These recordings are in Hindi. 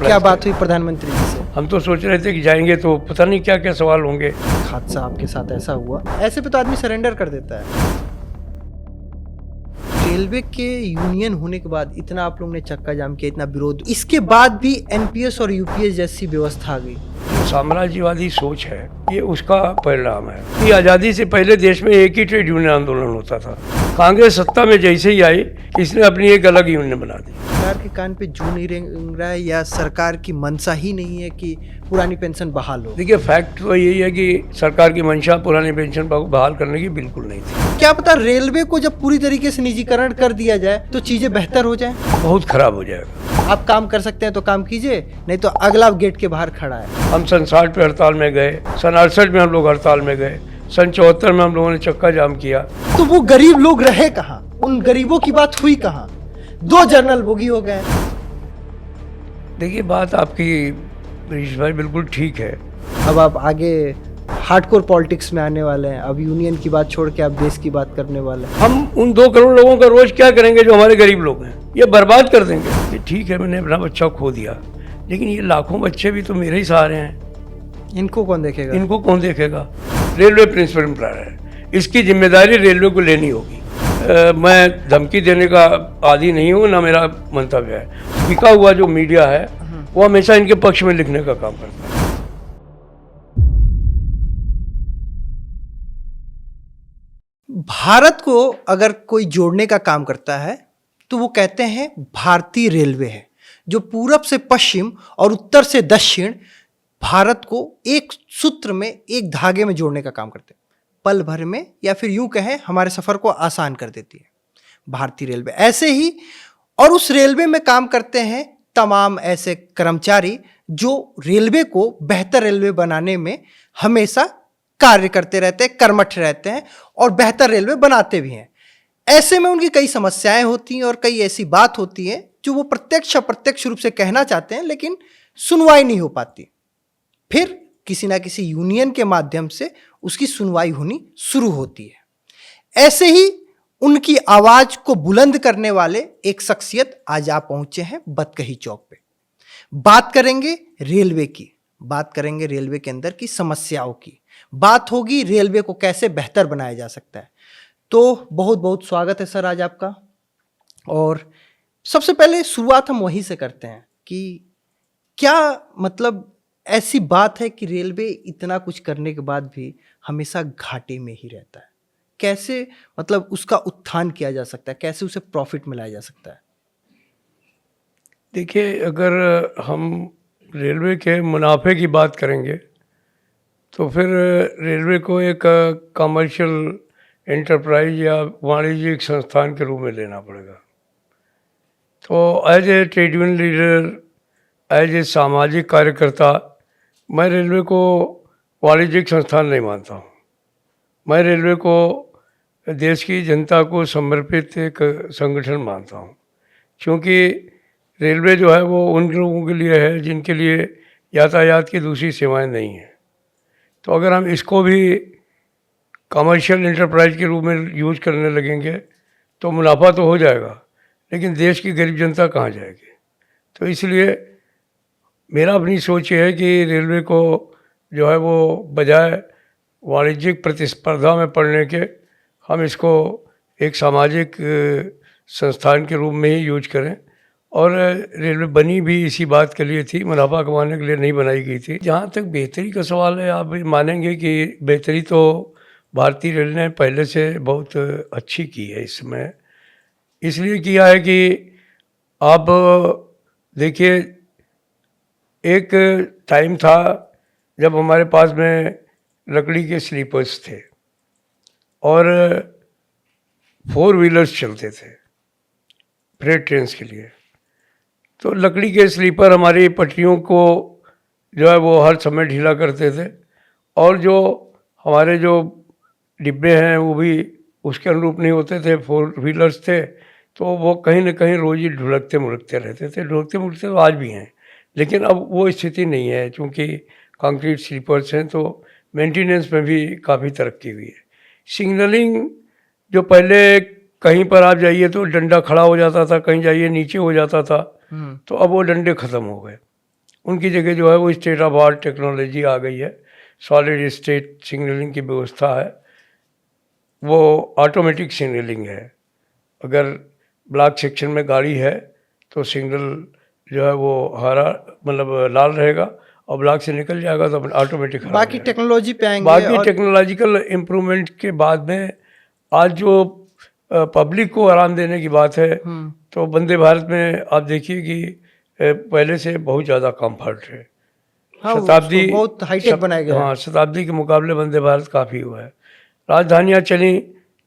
क्या बात हुई प्रधानमंत्री जी से? हम तो सोच रहे थे कि जाएंगे तो पता नहीं क्या क्या सवाल होंगे। हादसा आपके साथ ऐसा हुआ, ऐसे पे तो आदमी सरेंडर कर देता है। रेलवे के यूनियन होने के बाद इतना आप लोगों ने चक्का जाम किया, इतना विरोध, इसके बाद भी एनपीएस और यूपीएस जैसी व्यवस्था आ गई। साम्राज्यवादी सोच है, ये उसका परिणाम है कि आज़ादी से पहले देश में एक ही ट्रेड यूनियन आंदोलन होता था। कांग्रेस सत्ता में जैसे ही आई, इसने अपनी एक अलग यूनियन बना दी। सरकार के कान पे जू नहीं रेंग रहा है या सरकार की मंशा ही नहीं है कि पुरानी पेंशन बहाल हो? देखिए, फैक्ट तो यही है कि सरकार की मंशा पुरानी पेंशन बहाल करने की बिल्कुल नहीं थी। क्या पता रेलवे को जब पूरी तरीके से निजीकरण कर दिया जाए तो चीजें बेहतर हो जाए। बहुत खराब हो जाएगा। आप काम कर सकते हैं तो काम कीजिए, नहीं तो अगला गेट के बाहर खड़ा है। हम सन 60 पे हड़ताल में गए, सन 68 में हम लोग हड़ताल में गए, सन 74 में हम लोगों ने चक्का जाम किया। तो वो गरीब लोग रहे कहाँ? उन गरीबों की बात हुई कहाँ? 2 जनरल बोगी हो गए। देखिए, बात आपकी मनीष भाई बिल्कुल ठीक है। अब आप आगे हार्डकोर पॉलिटिक्स में आने वाले हैं, अब यूनियन की बात छोड़ के आप देश की बात करने वाले हैं। हम उन 2 करोड़ लोगों का रोज क्या करेंगे जो हमारे गरीब लोग हैं? ये बर्बाद कर देंगे। ये ठीक है, मैंने अपना बच्चा खो दिया, लेकिन ये लाखों बच्चे भी तो मेरे ही सहारे हैं। इनको कौन देखेगा? इनको कौन देखेगा? रेलवे प्रिंसिपल एम्प्लॉयर है, इसकी जिम्मेदारी रेलवे को लेनी होगी। मैं धमकी देने का आदी नहीं हूँ, ना मेरा मंतव्य है। बिका हुआ जो मीडिया है वो हमेशा इनके पक्ष में लिखने का काम करता है। भारत को अगर कोई जोड़ने का काम करता है तो वो कहते हैं भारतीय रेलवे है, जो पूरब से पश्चिम और उत्तर से दक्षिण भारत को एक सूत्र में, एक धागे में जोड़ने का काम करते हैं। पल भर में, या फिर यूं कहें हमारे सफर को आसान कर देती है भारतीय रेलवे। ऐसे ही और उस रेलवे में काम करते हैं तमाम ऐसे कर्मचारी जो रेलवे को बेहतर रेलवे बनाने में हमेशा कार्य करते रहते हैं, कर्मठ रहते हैं और बेहतर रेलवे बनाते भी हैं। ऐसे में उनकी कई समस्याएं होती हैं और कई ऐसी बात होती है जो वो प्रत्यक्ष अप्रत्यक्ष रूप से कहना चाहते हैं, लेकिन सुनवाई नहीं हो पाती। फिर किसी ना किसी यूनियन के माध्यम से उसकी सुनवाई होनी शुरू होती है। ऐसे ही उनकी आवाज को बुलंद करने वाले एक शख्सियत आज आप पहुंचे हैं बतकही चौक पे। बात करेंगे रेलवे की, बात करेंगे रेलवे के अंदर की समस्याओं की, बात होगी रेलवे को कैसे बेहतर बनाया जा सकता है। तो बहुत बहुत स्वागत है सर आज आपका। और सबसे पहले शुरुआत हम वहीं से करते हैं कि क्या मतलब ऐसी बात है कि रेलवे इतना कुछ करने के बाद भी हमेशा घाटे में ही रहता है? कैसे मतलब उसका उत्थान किया जा सकता है, कैसे उसे प्रॉफिट में लाया जा सकता है? देखिए, अगर हम रेलवे के मुनाफे की बात करेंगे तो फिर रेलवे को एक कमर्शियल एंटरप्राइज या वाणिज्यिक संस्थान के रूप में लेना पड़ेगा। तो as a trade union leader, as a सामाजिक कार्यकर्ता, मैं रेलवे को वाणिज्यिक संस्थान नहीं मानता हूँ। मैं रेलवे को देश की जनता को समर्पित एक संगठन मानता हूँ, क्योंकि रेलवे जो है वो उन लोगों के लिए है जिनके लिए यातायात की दूसरी सेवाएं नहीं हैं। तो अगर हम इसको भी कमर्शियल एंटरप्राइज के रूप में यूज करने लगेंगे तो मुनाफा तो हो जाएगा, लेकिन देश की गरीब जनता कहाँ जाएगी? तो इसलिए मेरा अपनी सोच ये है कि रेलवे को जो है वो बजाय वाणिज्यिक प्रतिस्पर्धा में पड़ने के, हम इसको एक सामाजिक संस्थान के रूप में ही यूज करें। और रेलवे बनी भी इसी बात के लिए थी, मुनाफा कमाने के लिए नहीं बनाई गई थी। जहाँ तक बेहतरी का सवाल है, आप मानेंगे कि बेहतरी तो भारतीय रेल ने पहले से बहुत अच्छी की है। इसमें इसलिए किया है कि आप देखिए, एक टाइम था जब हमारे पास में लकड़ी के स्लीपर्स थे और 4 व्हीलर्स चलते थे फ्रेट ट्रेन्स के लिए। तो लकड़ी के स्लीपर हमारी पटरियों को जो है वो हर समय ढीला करते थे, और जो हमारे जो डिब्बे हैं वो भी उसके अनुरूप नहीं होते थे, 4 व्हीलर्स थे, तो वो कहीं ना कहीं रोज ही ढुलकते मुड़कते रहते थे। ढुलकते मुड़कते तो आज भी हैं, लेकिन अब वो स्थिति नहीं है, क्योंकि कंक्रीट स्लीपर्स हैं तो मेंटेनेंस में भी काफ़ी तरक्की हुई है। सिग्नलिंग जो पहले कहीं पर आप जाइए तो डंडा खड़ा हो जाता था, कहीं जाइए नीचे हो जाता था, तो अब वो डंडे ख़त्म हो गए। उनकी जगह जो है वो स्टेट ऑफ आर्ट टेक्नोलॉजी आ गई है, सॉलिड स्टेट सिग्नलिंग की व्यवस्था है, वो ऑटोमेटिक सिग्नलिंग है। अगर ब्लॉक सेक्शन में गाड़ी है तो सिग्नल जो है वो हरा मतलब लाल रहेगा, और ब्लॉक से निकल जाएगा तो ऑटोमेटिक हरा बाकी रहेगा। टेक्नोलॉजी पे आएंगे बाकी टेक्नोलॉजिकल इम्प्रूवमेंट के बाद में आज जो पब्लिक को आराम देने की बात है, तो वंदे भारत में आप देखिए कि पहले से बहुत ज़्यादा कंफर्ट है। हाँ, शताब्दी उसको बहुत हाईटेक बनाया गया है। हाँ, शताब्दी के मुकाबले वंदे भारत काफ़ी हुआ है। राजधानियाँ चली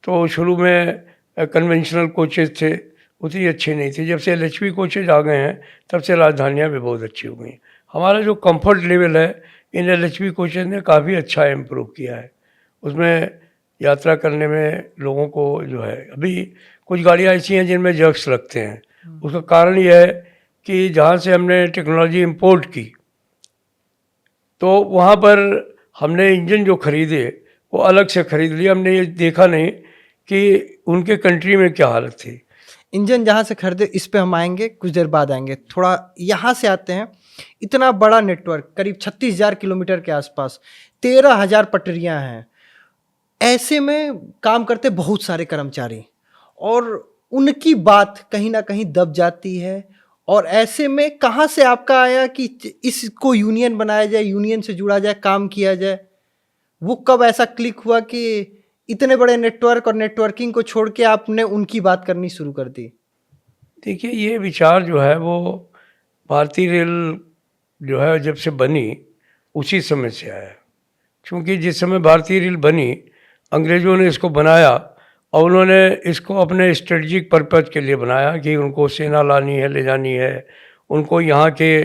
तो शुरू में कन्वेंशनल कोचेज थे, उतनी अच्छी नहीं थी। जब से LHV कोचेज आ गए हैं तब से राजधानियाँ भी बहुत अच्छी हो गई। हमारा जो कंफर्ट लेवल है इन LHV कोचेज ने काफ़ी अच्छा इम्प्रूव किया है। उसमें यात्रा करने में लोगों को जो है, अभी कुछ गाड़ियाँ ऐसी हैं जिनमें जर्क्स लगते हैं। उसका कारण यह है कि जहाँ से हमने टेक्नोलॉजी इंपोर्ट की तो वहाँ पर हमने इंजन जो खरीदे वो अलग से खरीद लिया। हमने ये देखा नहीं कि उनके कंट्री में क्या हालत थी। इंजन जहाँ से खरीदे, इस पे हम आएंगे, कुछ देर बाद आएंगे। थोड़ा यहाँ से आते हैं। इतना बड़ा नेटवर्क, करीब 36,000 किलोमीटर के आसपास, 13,000 पटरियाँ हैं। ऐसे में काम करते बहुत सारे कर्मचारी, और उनकी बात कहीं ना कहीं दब जाती है। और ऐसे में कहाँ से आपका आया कि इसको यूनियन बनाया जाए, यूनियन से जुड़ा जाए, काम किया जाए? वो कब ऐसा क्लिक हुआ कि इतने बड़े नेटवर्क और नेटवर्किंग को छोड़ के आपने उनकी बात करनी शुरू कर दी? देखिए, ये विचार जो है वो भारतीय रेल जो है जब से बनी उसी समय से आया। क्योंकि जिस समय भारतीय रेल बनी, अंग्रेज़ों ने इसको बनाया और उन्होंने इसको अपने स्ट्रेटजिक पर्पज़ के लिए बनाया कि उनको सेना लानी है, ले जानी है, उनको यहाँ के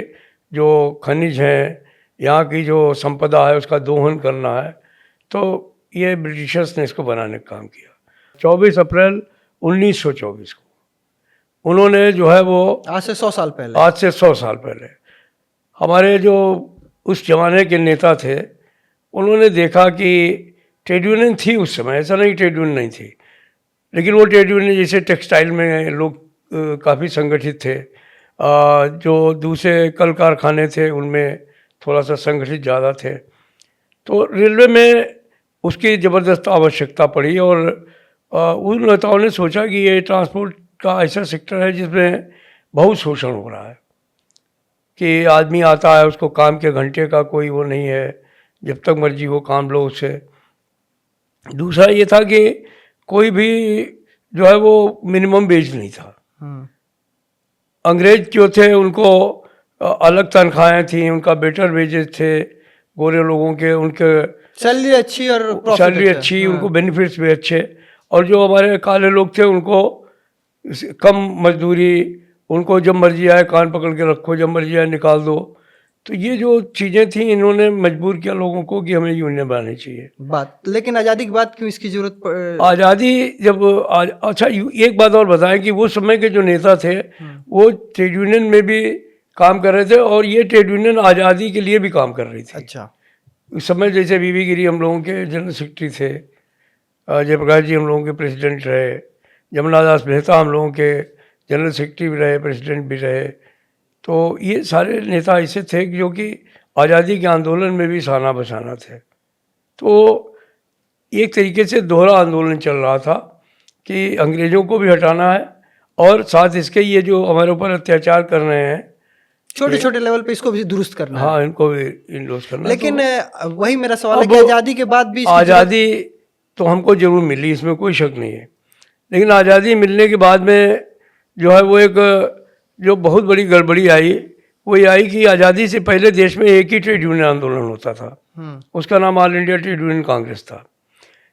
जो खनिज हैं, यहाँ की जो संपदा है उसका दोहन करना है। तो ये ब्रिटिशर्स ने इसको बनाने का काम किया। 24 अप्रैल 1924 को उन्होंने जो है वो आज से 100 साल पहले, आज से 100 साल पहले हमारे जो उस जमाने के नेता थे उन्होंने देखा कि ट्रेड यूनियन थी उस समय, ऐसा नहीं ट्रेड यूनियन नहीं थी, लेकिन वो ट्रेड यूनियन जैसे टेक्सटाइल में लोग काफ़ी संगठित थे, जो दूसरे कल कारखाने थे उनमें थोड़ा सा संगठित ज़्यादा थे। तो रेलवे में उसकी ज़बरदस्त आवश्यकता पड़ी और उन नेताओं ने सोचा कि ये ट्रांसपोर्ट का ऐसा सेक्टर है जिसमें बहुत शोषण हो रहा है, कि आदमी आता है उसको काम के घंटे का कोई वो नहीं है, जब तक मर्जी हो काम लो उससे। दूसरा ये था कि कोई भी जो है वो मिनिमम वेज नहीं था। अंग्रेज जो थे उनको अलग तनख्वाहें थी, उनका बेटर वेजेस थे, गोरे लोगों के उनके सैलरी अच्छी और सैलरी अच्छी, उनको बेनिफिट्स भी अच्छे, और जो हमारे काले लोग थे उनको कम मजदूरी, उनको जब मर्जी आए कान पकड़ के रखो, जब मर्जी आए निकाल दो। तो ये जो चीज़ें थी इन्होंने मजबूर किया लोगों को कि हमें यूनियन बनानी चाहिए। बात, लेकिन आज़ादी के बाद क्यों इसकी जरूरत आज़ादी जब अच्छा एक बात और बताएं कि वो समय के जो नेता थे वो ट्रेड यूनियन में भी काम कर रहे थे, और ये ट्रेड यूनियन आज़ादी के लिए भी काम कर रही थी। अच्छा, उस समय जैसे बीबी गिरी हम लोगों के जनरल सेक्रेटरी थे, जयप्रकाश जी हम लोगों के प्रेसिडेंट रहे, जमुना दास मेहता हम लोगों के जनरल सेक्रेटरी भी रहे, प्रेसिडेंट भी रहे। तो ये सारे नेता ऐसे थे जो कि आज़ादी के आंदोलन में भी साना बसाना थे। तो एक तरीके से दोहरा आंदोलन चल रहा था कि अंग्रेज़ों को भी हटाना है और साथ इसके ये जो हमारे ऊपर अत्याचार कर रहे हैं छोटे छोटे लेवल पे इसको भी दुरुस्त करना है। हाँ, इनको भी इंडोर्स करना। लेकिन वही मेरा सवाल है कि आज़ादी के बाद भी आज़ादी तो हमको जरूर मिली, इसमें कोई शक नहीं है, लेकिन आज़ादी मिलने के बाद में जो है वो एक जो बहुत बड़ी गड़बड़ी आई वो ये आई कि आज़ादी से पहले देश में एक ही ट्रेड यूनियन आंदोलन होता था, उसका नाम all India trade union Congress था।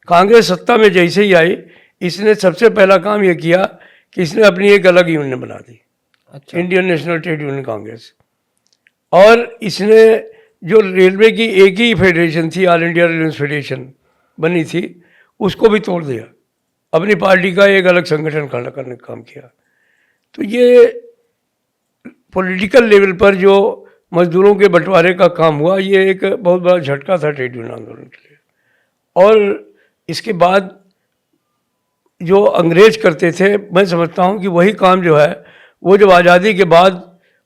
कांग्रेस सत्ता में जैसे ही आई इसने सबसे पहला काम ये किया कि इसने अपनी एक अलग यूनियन बना दी। अच्छा। Indian national trade union Congress. और इसने जो रेलवे की एक ही फेडरेशन थी, ऑल इंडिया रेलवे फेडरेशन बनी थी, उसको भी तोड़ दिया, अपनी पार्टी का एक अलग संगठन खड़ा करने का काम किया। तो ये पॉलिटिकल लेवल पर जो मजदूरों के बंटवारे का काम हुआ, ये एक बहुत बड़ा झटका था ट्रेड यूनियन आंदोलन के लिए। और इसके बाद जो अंग्रेज करते थे, मैं समझता हूँ कि वही काम जो है वो जब आज़ादी के बाद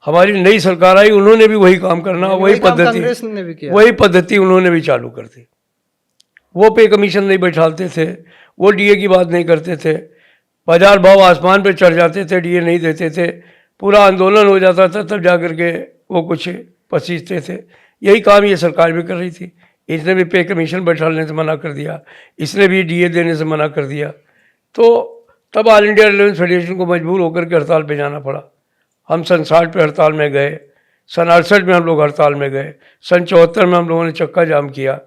हमारी नई सरकार आई, उन्होंने भी वही काम करना, वही काम पद्धति, कांग्रेस ने भी किया। वही पद्धति उन्होंने भी चालू कर दी। वो पे कमीशन नहीं बैठाते थे, वो डीए की बात नहीं करते थे, बाजार भाव आसमान पे चढ़ जाते थे, डीए नहीं देते थे, पूरा आंदोलन हो जाता था, तब जा करके वो कुछ पसीजते थे। यही काम ये सरकार भी कर रही थी। इसने भी पे कमीशन बैठाने से मना कर दिया, इसने भी डीए देने से मना कर दिया। तो तब ऑल इंडिया रेलवे फेडरेशन को मजबूर होकर के हड़ताल पे जाना पड़ा। हम सन 60 पे हड़ताल में गए, सन 68 में हम लोग हड़ताल में गए, सन 74 में हम लोगों ने चक्का जाम किया।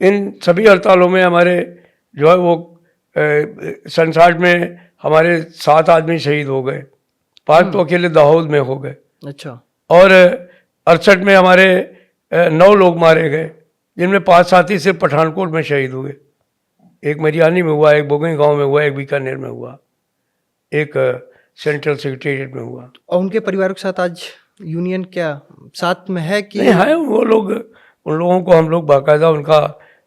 इन सभी हड़तालों में हमारे जो है वो सन 60 में हमारे 7 आदमी शहीद हो गए, 5 तो अकेले दाहोद में हो गए। अच्छा। और 68 में हमारे 9 लोग मारे गए, जिनमें 5 साथी सिर्फ पठानकोट में शहीद हुए। एक मरियानी में हुआ, एक बोगई गांव में हुआ, एक बीकानेर में हुआ, एक सेंट्रल सेक्रेटेरिएट में हुआ। और उनके परिवारों के साथ आज यूनियन क्या साथ में है कि नहीं है? वो लोग, उन लोगों को हम लोग बाकायदा उनका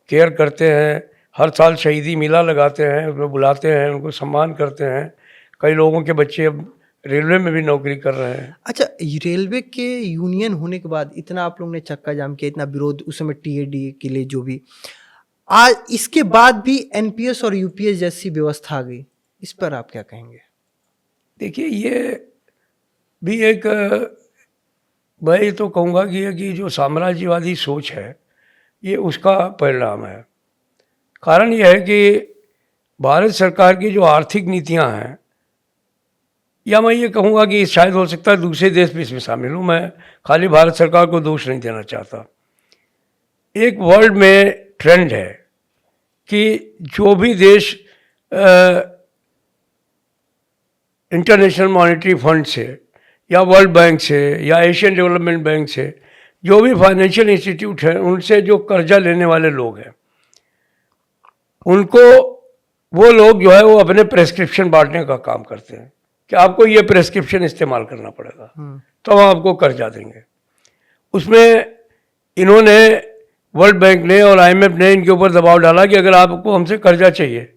केयर करते हैं, हर साल शहीदी मेला लगाते हैं, उसमें बुलाते हैं, उनको सम्मान करते हैं। कई लोगों के बच्चे अब रेलवे में भी नौकरी कर रहे हैं। अच्छा, रेलवे के यूनियन होने के बाद इतना आप लोगों ने चक्का जाम किया, इतना विरोध उस समय टीएडी के लिए जो भी, आज इसके बाद भी एनपीएस और यूपीएस जैसी व्यवस्था आ गई, इस पर आप क्या कहेंगे? देखिए, ये भी एक, मैं ये तो कहूँगा कि जो साम्राज्यवादी सोच है, ये उसका परिणाम है। कारण यह है कि भारत सरकार की जो आर्थिक नीतियां हैं, या मैं ये कहूँगा कि शायद हो सकता है दूसरे देश भी इसमें शामिल हूँ, मैं खाली भारत सरकार को दोष नहीं देना चाहता। एक वर्ल्ड में ट्रेंड है कि जो भी देश इंटरनेशनल मॉनेटरी फंड से या वर्ल्ड बैंक से या एशियन डेवलपमेंट बैंक से, जो भी फाइनेंशियल इंस्टीट्यूट है, उनसे जो कर्जा लेने वाले लोग हैं, उनको वो लोग जो है वो अपने प्रेस्क्रिप्शन बांटने का काम करते हैं कि आपको ये प्रेस्क्रिप्शन इस्तेमाल करना पड़ेगा, तो हम आपको कर्जा देंगे। उसमें इन्होंने, वर्ल्ड बैंक ने और आईएमएफ ने इनके ऊपर दबाव डाला कि अगर आपको हमसे कर्जा चाहिए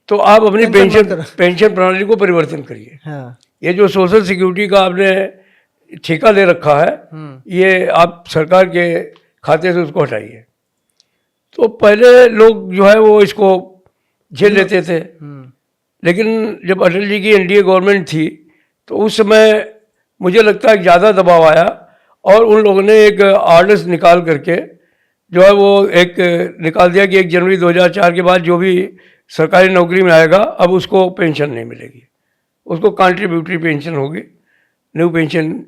तो आप अपनी पेंशन प्रणाली को परिवर्तन करिए। हाँ। ये जो सोशल सिक्योरिटी का आपने ठेका दे रखा है, ये आप सरकार के खाते से उसको हटाइए। तो पहले लोग जो है वो इसको झेल लेते थे, लेकिन जब अटल जी की एनडीए गवर्नमेंट थी तो उस समय मुझे लगता है ज़्यादा दबाव आया और उन लोगों ने एक आर्डर्स निकाल करके जो है वो एक निकाल दिया कि 1 जनवरी 2004 के बाद जो भी सरकारी नौकरी में आएगा अब उसको पेंशन नहीं मिलेगी, उसको कंट्रीब्यूटरी पेंशन होगी, न्यू पेंशन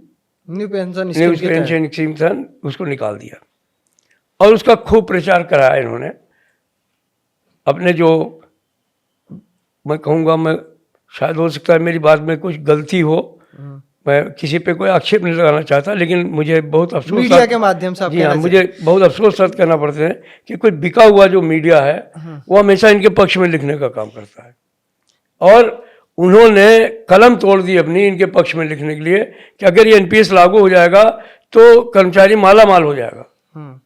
स्कीम था, उसको निकाल दिया। और उसका खूब प्रचार कराया इन्होंने। अपने जो, मैं कहूँगा, मैं शायद हो सकता है मेरी बात में कुछ गलती हो, मैं किसी पे कोई आक्षेप नहीं लगाना चाहता, लेकिन मुझे बहुत अफसोस, मीडिया के माध्यम से आप जी हाँ, मुझे बहुत अफसोस साथ कहना पड़ता है कि कोई बिका हुआ जो मीडिया है वो हमेशा इनके पक्ष में लिखने का काम करता है। और उन्होंने कलम तोड़ दी अपनी इनके पक्ष में लिखने के लिए कि अगर ये एनपीएस लागू हो जाएगा तो कर्मचारी माला माल हो जाएगा,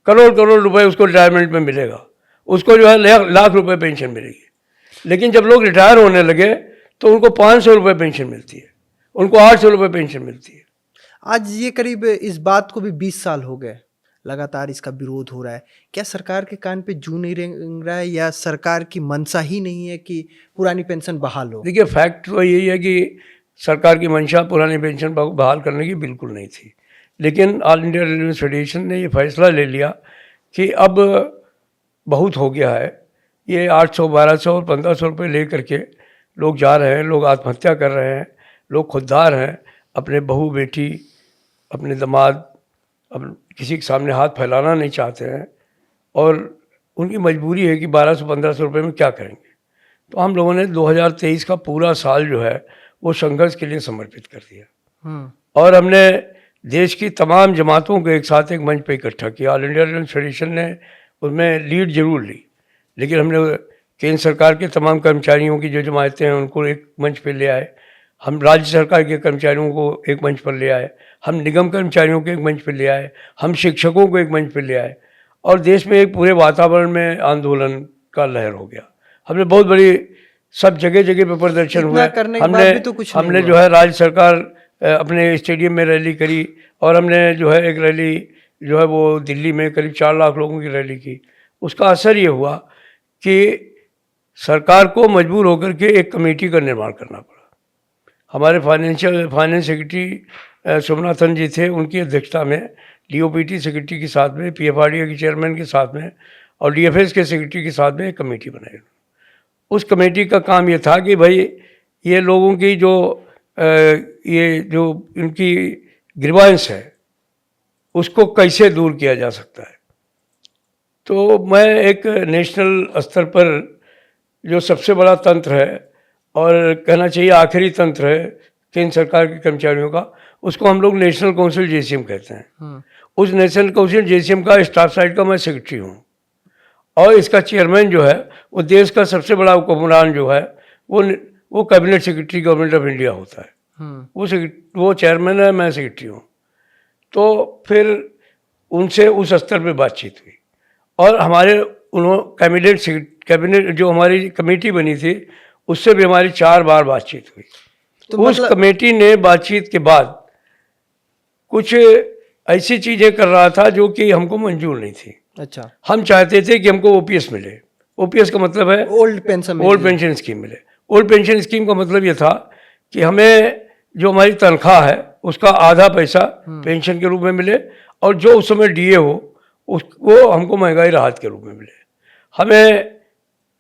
करोड़ करोड़ रुपए उसको रिटायरमेंट में मिलेगा, उसको जो है लाख रुपए पेंशन मिलेगी। लेकिन जब लोग रिटायर होने लगे तो उनको 500 रुपये पेंशन मिलती है, उनको 800 रुपये पेंशन मिलती है। आज ये करीब इस बात को भी 20 साल हो गए, लगातार इसका विरोध हो रहा है। क्या सरकार के कान पे जू नहीं रेंग रहा है या सरकार की मंशा ही नहीं है कि पुरानी पेंशन बहाल हो? देखिए, फैक्ट तो यही है कि सरकार की मंशा पुरानी पेंशन बहाल करने की बिल्कुल नहीं थी, लेकिन ऑल इंडिया रेलवे फेडरेशन ने ये फैसला ले लिया कि अब बहुत हो गया है, ये 800, 1200 और 1500 रुपये ले करके लोग जा रहे हैं, लोग आत्महत्या कर रहे हैं, लोग खुददार हैं, अपने बहू बेटी, अपने दामाद, अब किसी के सामने हाथ फैलाना नहीं चाहते हैं और उनकी मजबूरी है कि 1200-1500 रुपये में क्या करेंगे। तो हम लोगों ने 2023 का पूरा साल जो है वो संघर्ष के लिए समर्पित कर दिया और हमने देश की तमाम जमातों को एक साथ एक मंच पे इकट्ठा किया। ऑल इंडिया रेलवे फेडरेशन ने उसमें लीड जरूर ली, लेकिन हमने केंद्र सरकार के तमाम कर्मचारियों की जो जमातें हैं उनको एक मंच पे ले आए, हम राज्य सरकार के कर्मचारियों को एक मंच पर ले आए, हम निगम कर्मचारियों को एक मंच पर ले आए, हम शिक्षकों को एक मंच पर ले आए और देश में एक पूरे वातावरण में आंदोलन का लहर हो गया। हमने बहुत बड़ी, सब जगह जगह पे प्रदर्शन हुए, हमने जो है राज्य सरकार अपने स्टेडियम में रैली करी, और हमने जो है एक रैली जो है वो दिल्ली में करीब 4 लाख लोगों की रैली की। उसका असर ये हुआ कि सरकार को मजबूर होकर के एक कमेटी का निर्माण करना पड़ा। हमारे फाइनेंस सेक्रेटरी सोमनाथन जी थे, उनकी अध्यक्षता में डीओपीटी सेक्रेटरी के साथ में, पीएफआरडीए के चेयरमैन के साथ में और डीएफएस के सेक्रेटरी के साथ में एक कमेटी बनाई। उस कमेटी का काम ये था कि भाई ये लोगों की जो ये जो इनकी ग्रीवांस है उसको कैसे दूर किया जा सकता है। तो मैं एक नेशनल स्तर पर जो सबसे बड़ा तंत्र है और कहना चाहिए आखिरी तंत्र है केंद्र सरकार के कर्मचारियों का, उसको हम लोग नेशनल काउंसिल जेसीएम कहते हैं। उस नेशनल काउंसिल जेसीएम का स्टाफ साइड का मैं सेक्रेटरी हूँ, और इसका चेयरमैन जो है वो देश का सबसे बड़ा हुक्मरान जो है वो cabinet secretary government of India होता है। वो चेयरमैन है, मैं सेक्रेटरी हूँ। तो फिर उनसे उस स्तर पे बातचीत हुई, और हमारे कैबिनेट जो हमारी कमेटी बनी थी उससे भी हमारी 4 बार बातचीत हुई। तो उस कमेटी ने बातचीत के बाद कुछ ऐसी चीज़ें कर रहा था जो कि हमको मंजूर नहीं थी। अच्छा। हम चाहते थे कि हमको ओपीएस मिले। ओपीएस का मतलब है ओल्ड पेंशन स्कीम मिले। ओल्ड पेंशन स्कीम का मतलब ये था कि हमें जो हमारी तनख्वाह है उसका आधा पैसा पेंशन के रूप में मिले, और जो उस समय डीए हो वो हमको महंगाई राहत के रूप में मिले। हमें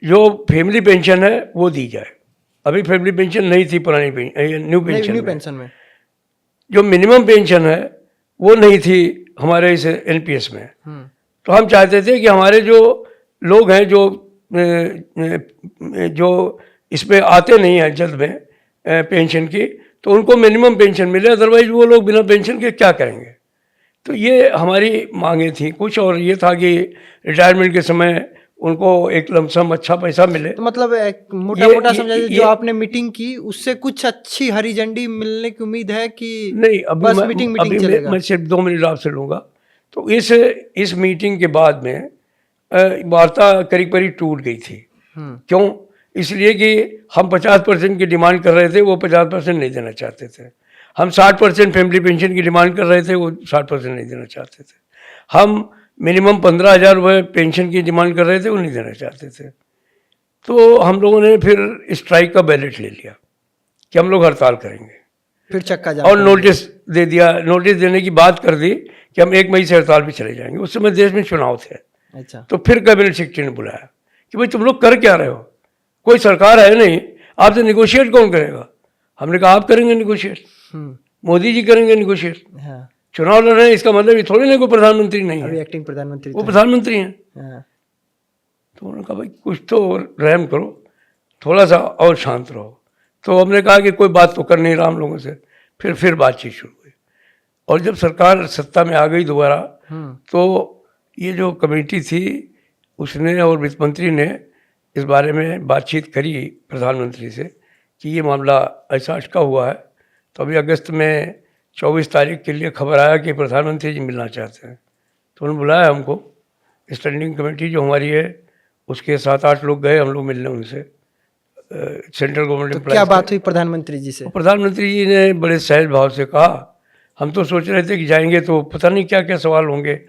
जो फैमिली पेंशन है वो दी जाए। अभी फैमिली पेंशन नहीं थी पुरानी न्यू पेंशन में। जो मिनिमम पेंशन है वो नहीं थी हमारे इस एनपीएस में। तो हम चाहते थे कि हमारे जो लोग हैं जो इसमें आते नहीं हैं जल्द में पेंशन की, तो उनको मिनिमम पेंशन मिले, अदरवाइज वो लोग बिना पेंशन के क्या करेंगे। तो ये हमारी मांगे थी कुछ, और ये था कि रिटायरमेंट के समय उनको एक लमसम अच्छा पैसा मिले। तो मतलब मोटा समझाइए, जो आपने मीटिंग की उससे कुछ अच्छी हरी झंडी मिलने की उम्मीद है कि नहीं? अभी बस मीटिंग चलेगा? मैं सिर्फ 2 मिनट आपसे लूँगा। तो इस मीटिंग के बाद में वार्ता करीब करीब टूट गई थी। क्यों? इसलिए कि हम 50% की डिमांड कर रहे थे, वो 50% नहीं देना चाहते थे। हम 60% फैमिली पेंशन की डिमांड कर रहे थे, वो 60% नहीं देना चाहते थे। हम मिनिमम 15,000 रुपये पेंशन की डिमांड कर रहे थे, वो नहीं देना चाहते थे। तो हम लोगों ने फिर स्ट्राइक का बैलेट ले लिया कि हम लोग हड़ताल करेंगे। फिर चक्का जाम, और नोटिस दे दिया। नोटिस देने की बात कर दी कि हम 1 मई से हड़ताल पे चले जाएंगे। उस समय देश में चुनाव थे। अच्छा। तो फिर कैबिनेट सेक्रेटरी ने बुलाया कि भाई तुम लोग कर क्या रहे हो, कोई सरकार है नहीं, आपसे निगोशिएट कौन करेगा। हमने कहा आप करेंगे निगोशिएट, मोदी जी करेंगे निगोशिएट। हाँ। चुनाव लड़ रहे हैं, इसका मतलब ये थोड़ी ना कोई प्रधानमंत्री नहीं है, एक्टिंग प्रधानमंत्री, वो प्रधानमंत्री हैं। हाँ। तो उन्होंने कहा भाई कुछ तो रहम करो, थोड़ा सा और शांत रहो। तो हमने कहा कि कोई बात तो कर नहीं रहा हम लोगों से। फिर बातचीत शुरू हुई, और जब सरकार सत्ता में आ गई दोबारा, तो ये जो कमेटी थी उसने और वित्त मंत्री ने इस बारे में बातचीत करी प्रधानमंत्री से कि ये मामला ऐसा अटका हुआ है। तो अभी अगस्त में 24 तारीख के लिए खबर आया कि प्रधानमंत्री जी मिलना चाहते हैं। तो उन्होंने बुलाया हमको, स्टैंडिंग कमेटी जो हमारी है उसके 7-8 लोग गए हम लोग मिलने उनसे, सेंट्रल गवर्नमेंट। तो क्या बात हुई प्रधानमंत्री जी से? प्रधानमंत्री जी ने बड़े सहज भाव से कहा, हम तो सोच रहे थे कि जाएंगे तो पता नहीं क्या क्या सवाल होंगे।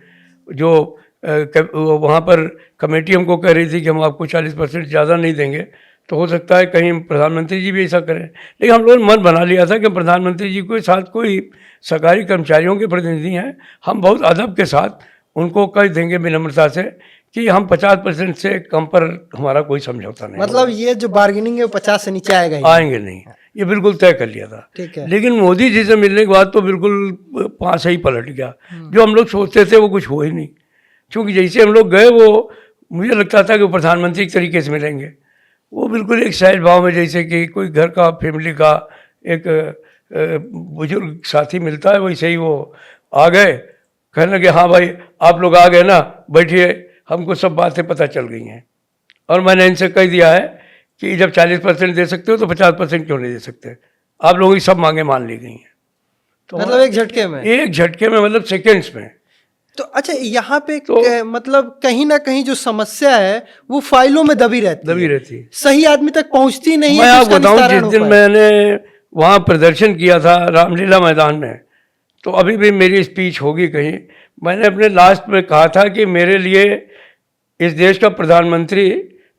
जो वहाँ पर कमेटी हमको कह रही थी कि हम आपको 40% ज़्यादा नहीं देंगे, तो हो सकता है कहीं प्रधानमंत्री जी भी ऐसा करें। लेकिन हम लोगों ने मन बना लिया था कि प्रधानमंत्री जी के साथ कोई सरकारी कर्मचारियों के प्रतिनिधि हैं, हम बहुत अदब के साथ उनको कह देंगे विनम्रता से कि हम 50% से कम पर हमारा कोई समझौता नहीं। मतलब ये जो बार्गेनिंग है वो 50 से नीचे आएंगे नहीं, ये बिल्कुल तय कर लिया था। ठीक है। लेकिन मोदी जी से मिलने के बाद तो बिल्कुल पास ही पलट गया। जो हम लोग सोचते थे वो कुछ हुआ ही नहीं, क्योंकि जैसे हम लोग गए वो मुझे लगता था कि वो प्रधानमंत्री के तरीके से मिलेंगे। वो बिल्कुल एक सहज भाव में, जैसे कि कोई घर का फैमिली का एक बुजुर्ग साथी मिलता है, वैसे ही वो आ गए, कहने लगे हाँ भाई आप लोग आ गए ना, बैठिए, हमको सब बातें पता चल गई हैं। और मैंने इनसे कह दिया है कि जब 40% दे सकते हो तो 50% क्यों नहीं दे सकते। आप लोगों की सब मांगे मान ली गई हैं। तो मतलब एक झटके में, मतलब सेकेंड्स में। तो अच्छा, यहाँ पे मतलब कहीं ना कहीं जो समस्या है वो फाइलों में दबी रहती है, सही आदमी तक पहुँचती नहीं है। मैं आपको बताऊँ, जिस दिन मैंने वहाँ प्रदर्शन किया था रामलीला मैदान में, तो अभी भी मेरी स्पीच होगी कहीं, मैंने अपने लास्ट में कहा था कि मेरे लिए इस देश का प्रधानमंत्री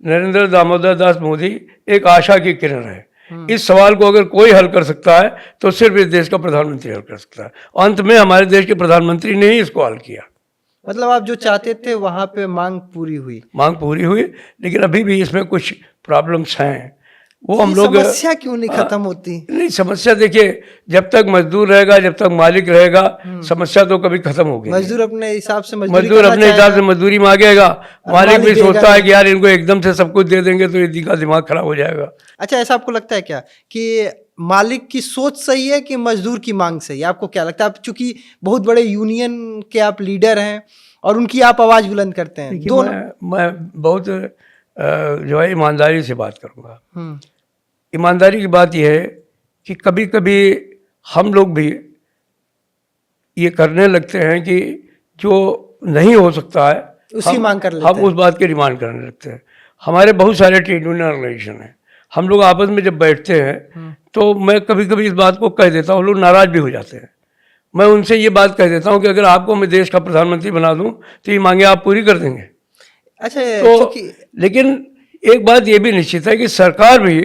नरेंद्र दामोदर दास मोदी एक आशा की किरण है। इस सवाल को अगर कोई हल कर सकता है तो सिर्फ इस देश का प्रधानमंत्री हल कर सकता है। अंत में हमारे देश के प्रधानमंत्री ने ही इसको हल किया। मतलब आप जो चाहते थे वहां पे मांग पूरी हुई। मांग पूरी हुई, लेकिन अभी भी इसमें कुछ प्रॉब्लम्स हैं, वो हम ये लोग समस्या क्यों नहीं खत्म होती? नहीं, समस्या देखिए, जब तक मजदूर रहेगा, जब तक मालिक रहेगा, समस्या तो कभी खत्म होगी। मजदूर अपने हिसाब से मजदूर अपने हिसाब से मजदूरी मांगेगा, मालिक भी सोचता है कि यार इनको एकदम से सब कुछ दे देंगे तो इनका दिमाग खराब हो जाएगा। अच्छा, ऐसा आपको लगता है क्या कि मालिक की सोच सही है कि मजदूर की मांग सही है? आपको क्या लगता है? आप चूंकि बहुत बड़े यूनियन के आप लीडर हैं और उनकी आप आवाज बुलंद करते हैं। दोनों मैं बहुत जो है ईमानदारी से बात करूँगा। ईमानदारी की बात यह है कि कभी कभी हम लोग भी ये करने लगते हैं कि जो नहीं हो सकता है उसकी मांग कर लेते हम उस बात की डिमांड करने लगते हैं। हमारे बहुत सारे ट्रेड यूनियन ऑर्गेनाइजेशन हैं, हम लोग आपस में जब बैठते हैं तो मैं कभी कभी इस बात को कह देता हूँ, लोग नाराज भी हो जाते हैं। मैं उनसे ये बात कह देता हूँ कि अगर आपको मैं देश का प्रधानमंत्री बना दूँ तो ये मांगे आप पूरी कर देंगे। अच्छा, तो लेकिन एक बात ये भी निश्चित है कि सरकार भी